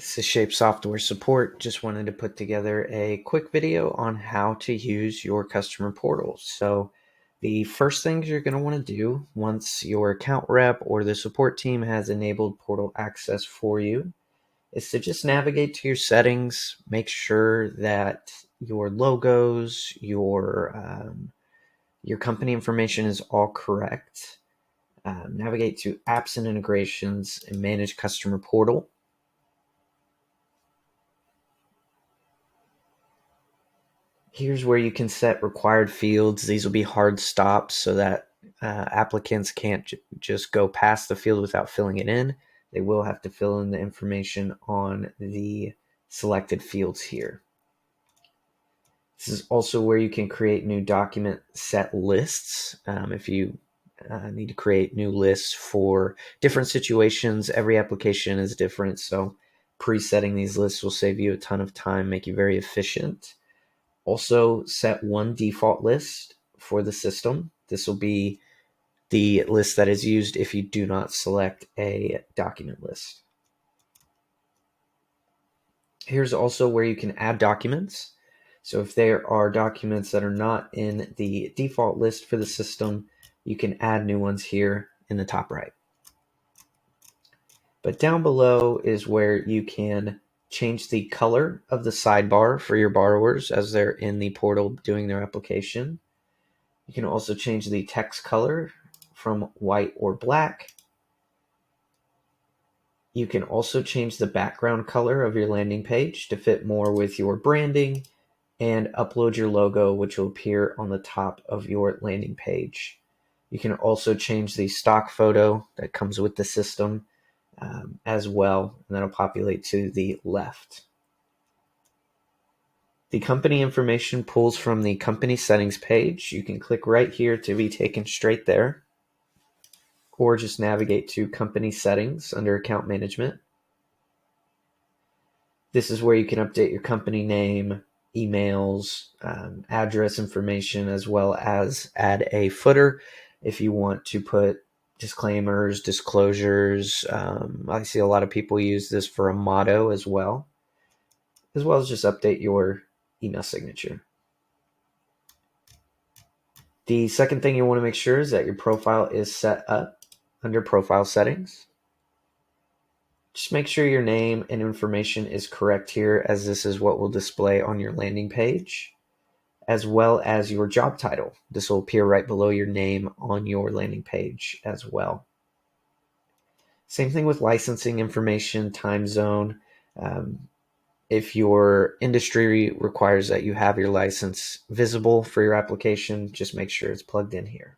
This is Shape Software Support. Just wanted to put together a quick video on how to use your customer portal. So the first things you're going to want to do once your account rep or the support team has enabled portal access for you is to just navigate to your settings, make sure that your logos, your company information is all correct. Navigate to apps and integrations and manage customer portal. Here's where you can set required fields. These will be hard stops so that applicants can't just go past the field without filling it in. They will have to fill in the information on the selected fields here. This is also where you can create new document set lists. If you need to create new lists for different situations, every application is different, so presetting these lists will save you a ton of time, make you very efficient. Also set one default list for the system. This will be the list that is used if you do not select a document list. Here's also where you can add documents. So if there are documents that are not in the default list for the system, you can add new ones here in the top right. But down below is where you can change the color of the sidebar for your borrowers as they're in the portal doing their application. You can also change the text color from white or black. You can also change the background color of your landing page to fit more with your branding and upload your logo, which will appear on the top of your landing page. You can also change the stock photo that comes with the system as well, and that'll populate to the left. The company information pulls from the company settings page. You can click right here to be taken straight there, or just navigate to company settings under account management. This is where you can update your company name, emails, address information, as well as add a footer if you want to put disclaimers, disclosures. I see a lot of people use this for a motto as well as just update your email signature. The second thing you want to make sure is that your profile is set up under profile settings. Just make sure your name and information is correct here, as this is what will display on your landing page, as well as your job title. This will appear right below your name on your landing page as well. Same thing with licensing information, time zone. If your industry requires that you have your license visible for your application, just make sure it's plugged in here.